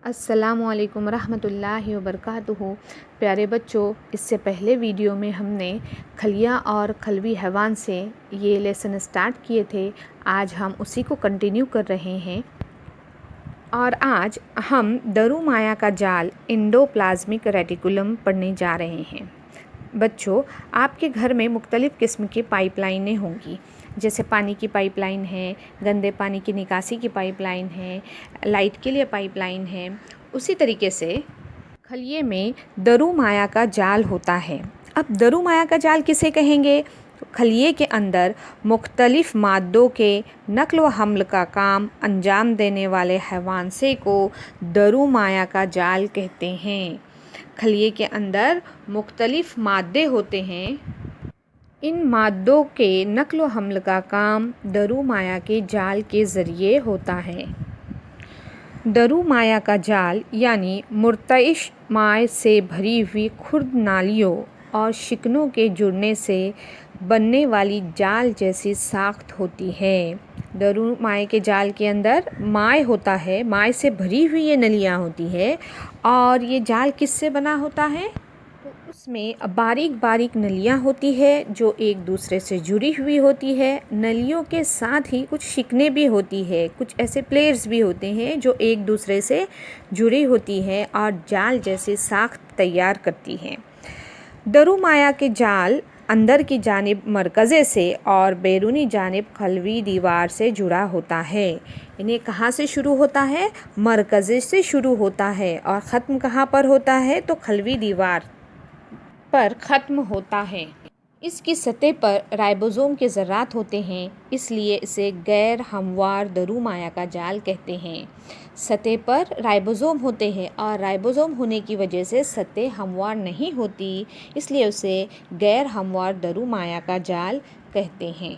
अस्सलामुअलैकुम रहमतुल्लाहि व बरकातुहू। प्यारे बच्चों, इससे पहले वीडियो में हमने खलिया और खलवी हैवान से ये लेसन स्टार्ट किए थे। आज हम उसी को कंटिन्यू कर रहे हैं और आज हम दरू माया का जाल इंडोप्लाज्मिक रेटिकुलम पढ़ने जा रहे हैं। बच्चों, आपके घर में मुख्तलिफ़ किस्म की पाइपलाइनें होंगी, जैसे पानी की पाइपलाइन है, गंदे पानी की निकासी की पाइपलाइन है, लाइट के लिए पाइपलाइन है। उसी तरीके से खलिए में दरू माया का जाल होता है। अब दरू माया का जाल किसे कहेंगे? खलिए के अंदर मुख्तलिफ़ मादों के नक्ल व हमल का काम अंजाम देने वाले हैवानसे को दरू माया का जाल कहते हैं। खलिए के अंदर मुख्तलिफ़ मादे होते हैं। इन मादों के नक्ल व हमल का काम दरू माया के जाल के ज़रिए होता है। दरू माया का जाल यानी मुर्तइश माय से भरी हुई खुर्द नालियों और शिकनों के जुड़ने से बनने वाली जाल जैसी साख्त होती है। दरू माय के जाल के अंदर माय होता है, माय से भरी हुई ये नलियाँ होती है और ये जाल किससे बना होता है? तो उसमें बारीक बारीक नलियाँ होती है जो एक दूसरे से जुड़ी हुई होती है। नलियों के साथ ही कुछ शिकने भी होती है, कुछ ऐसे प्लेट्स भी होते हैं जो एक दूसरे से जुड़ी होती है और जाल जैसे साख्त तैयार करती हैं। दरू माया के जाल अंदर की जानिब मरकज़े से और बैरूनी जानिब खलवी दीवार से जुड़ा होता है। इन्हें कहाँ से शुरू होता है? मरकज़े से शुरू होता है और ख़त्म कहाँ पर होता है? तो खलवी दीवार पर ख़त्म होता है। इसकी सतह पर राइबोसोम के ज़रात होते हैं, इसलिए इसे गैर हमवार दरू माया का जाल कहते हैं। सतह पर राइबोसोम होते हैं और राइबोसोम होने की वजह से सतह हमवार नहीं होती, इसलिए उसे गैर हमवार दरू माया का जाल कहते हैं।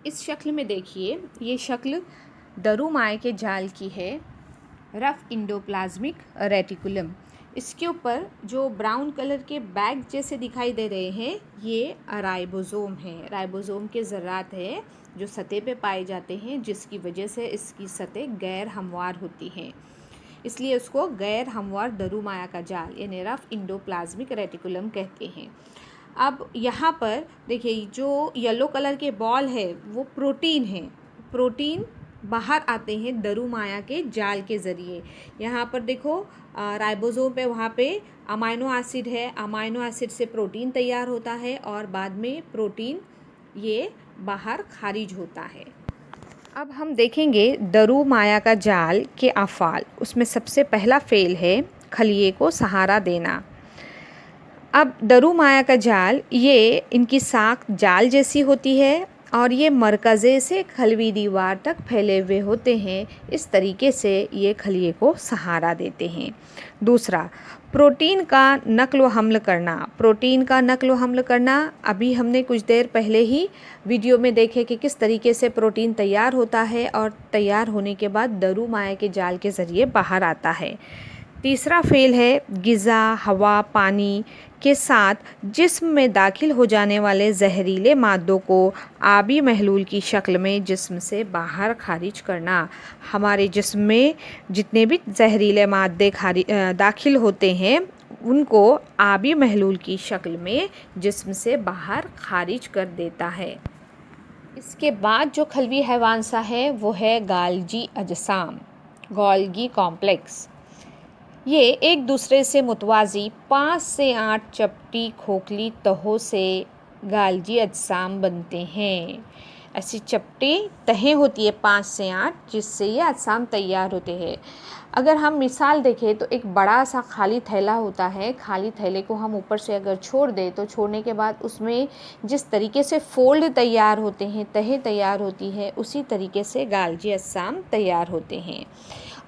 इस शक्ल में देखिए, ये शक्ल दरू माया के जाल की है, रफ इंडोप्लाज्मिक रेटिकुलम। इसके ऊपर जो ब्राउन कलर के बैग जैसे दिखाई दे रहे हैं, ये राइबोसोम है। राइबोसोम के ज़रात है जो सतह पे पाए जाते हैं, जिसकी वजह से इसकी सतह गैर हमवार होती है, इसलिए उसको गैर हमवार दरू माया का जाल यानी रफ इंडोप्लाज्मिक रेटिकुलम कहते हैं। अब यहाँ पर देखिए, जो येलो कलर के बॉल है वो प्रोटीन है। प्रोटीन बाहर आते हैं दरू माया के जाल के ज़रिए। यहाँ पर देखो, राइबोसोम पे वहाँ पे अमाइनो एसिड है, अमाइनो एसिड से प्रोटीन तैयार होता है और बाद में प्रोटीन ये बाहर खारिज होता है। अब हम देखेंगे दरू माया का जाल के अफ़ाल। उसमें सबसे पहला फ़ेल है खलिए को सहारा देना। अब दरू माया का जाल, ये इनकी साख जाल जैसी होती है और ये मरकज़े से खलवी दीवार तक फैले हुए होते हैं। इस तरीके से ये खलिए को सहारा देते हैं। दूसरा, प्रोटीन का नक्ल व हमल करना। प्रोटीन का नक्ल व हमल करना अभी हमने कुछ देर पहले ही वीडियो में देखे कि किस तरीके से प्रोटीन तैयार होता है और तैयार होने के बाद दरू माया के जाल के ज़रिए बाहर आता है। तीसरा फ़ेल है ग़िज़ा, हवा, पानी के साथ जिस्म में दाखिल हो जाने वाले जहरीले मादों को आबी महलूल की शक्ल में जिस्म से बाहर खारिज करना। हमारे जिस्म में जितने भी जहरीले मादे दाखिल होते हैं, उनको आबी महलूल की शक्ल में जिस्म से बाहर खारिज कर देता है। इसके बाद जो खलवी हैवानसा है वो है गाल्जी अजसाम, गोल्गी कॉम्प्लेक्स। ये एक दूसरे से मुतवाज़ी 5 से 8 चपटी खोखली तहों से गाल्जी अजसाम बनते हैं। ऐसी चपटी तहें होती है 5 से 8, जिससे ये अजसाम तैयार होते हैं। अगर हम मिसाल देखें तो एक बड़ा सा खाली थैला होता है। खाली थैले को हम ऊपर से अगर छोड़ दें तो छोड़ने के बाद उसमें जिस तरीके से फोल्ड तैयार होते हैं, तहें तैयार होती है, उसी तरीके से गाल्जी अजसाम तैयार होते हैं।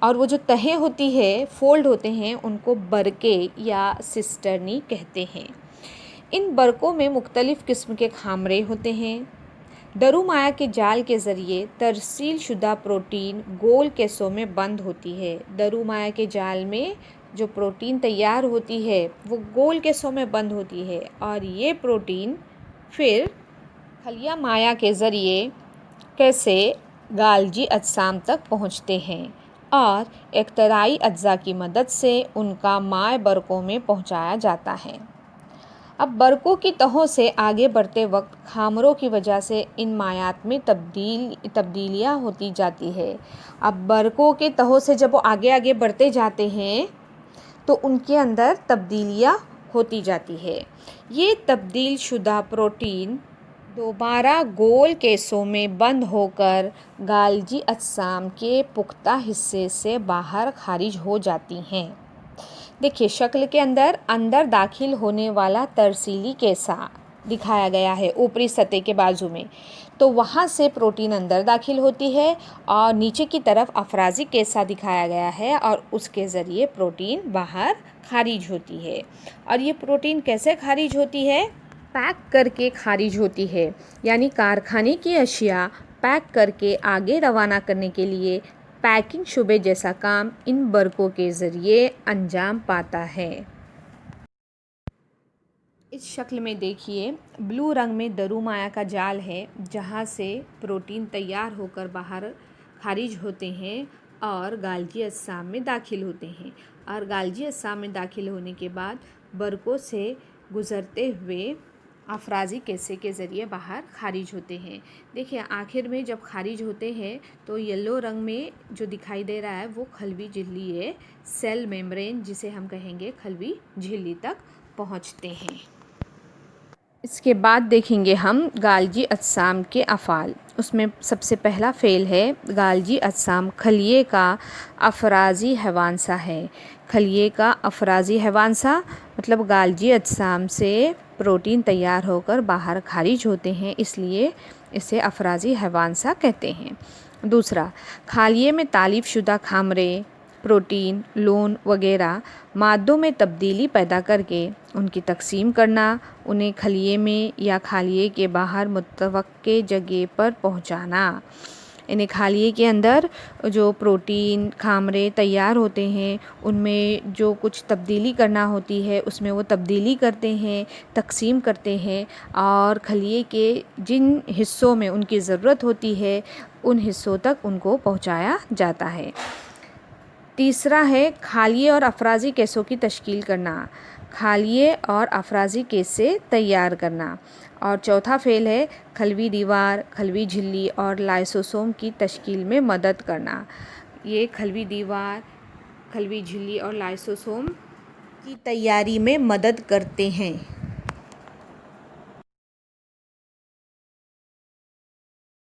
और वो जो तहें होती है, फोल्ड होते हैं, उनको बरके या सिस्टर्नी कहते हैं। इन बरकों में मुख्तलिफ़ किस्म के खामरे होते हैं। दरू माया के जाल के ज़रिए तरसील शुदा प्रोटीन गोल केसों में बंद होती है। दरू माया के जाल में जो प्रोटीन तैयार होती है वो गोल केसों में बंद होती है और ये प्रोटीन फिर खलिया माया के ज़रिए कैसे गाल्जी अजसाम तक पहुँचते हैं और एक्तराई अज्जा की मदद से उनका माय बरकों में पहुंचाया जाता है। अब बरकों की तहों से आगे बढ़ते वक्त खामरों की वजह से इन मायात में तब्दीलियाँ होती जाती है। अब बरकों के तहों से जब वो आगे आगे बढ़ते जाते हैं तो उनके अंदर तब्दीलियाँ होती जाती है। ये तब्दील शुदा प्रोटीन दोबारा गोल केसों में बंद होकर गाल्जी अजसाम के पुख्ता हिस्से से बाहर खारिज हो जाती हैं। देखिए शक्ल के अंदर दाखिल होने वाला तरसीली केसा दिखाया गया है ऊपरी सतह के बाजू में, तो वहाँ से प्रोटीन अंदर दाखिल होती है और नीचे की तरफ अफराजी केसा दिखाया गया है और उसके ज़रिए प्रोटीन बाहर खारिज होती है। और ये प्रोटीन कैसे खारिज होती है? पैक करके खारिज होती है, यानी कारखाने की अशिया पैक करके आगे रवाना करने के लिए पैकिंग शुबे जैसा काम इन बरकों के ज़रिए अंजाम पाता है। इस शक्ल में देखिए ब्लू रंग में दरुमाया का जाल है जहाँ से प्रोटीन तैयार होकर बाहर खारिज होते हैं और गाल्जी अजसाम में दाखिल होते हैं, और गाल्जी अजसाम में दाखिल होने के बाद बरकों से गुज़रते हुए अफराजी केसे के ज़रिए बाहर खारिज होते हैं। देखिए आखिर में जब खारिज होते हैं तो येलो रंग में जो दिखाई दे रहा है वो खलवी झिल्ली है, सेल मेम्ब्रेन जिसे हम कहेंगे खलवी झिल्ली तक पहुंचते हैं। इसके बाद देखेंगे हम गाल्जी अजसाम के अफ़ाल। उसमें सबसे पहला फ़ेल है गाल्जी अजसाम खलिए का अफराजी हैवानसा है। खलिए का अफराजी हैवानसा मतलब गाल्जी अजसाम से प्रोटीन तैयार होकर बाहर खारिज होते हैं, इसलिए इसे अफराजी हैवानसा कहते हैं। दूसरा, खालिए में तालीफ शुदा खामरे, प्रोटीन, लोन वगैरह मादों में तब्दीली पैदा करके उनकी तकसीम करना, उन्हें खलिए में या खालिए के बाहर मुतवक्के जगह पर पहुंचाना। इन्हें खालिए के अंदर जो प्रोटीन खामरे तैयार होते हैं उनमें जो कुछ तब्दीली करना होती है उसमें वो तब्दीली करते हैं, तकसीम करते हैं और खलिए के जिन हिस्सों में उनकी ज़रूरत होती है उन हिस्सों तक उनको पहुंचाया जाता है। तीसरा है खालिए और अफराजी केसों की तश्कील करना, खालिए और अफराजी केसे तैयार करना। और चौथा फ़ेल है खलवी दीवार, खलवी झिल्ली और लाइसोसोम की तश्कील में मदद करना। ये खलवी दीवार, खलवी झिल्ली और लाइसोसोम की तैयारी में मदद करते हैं।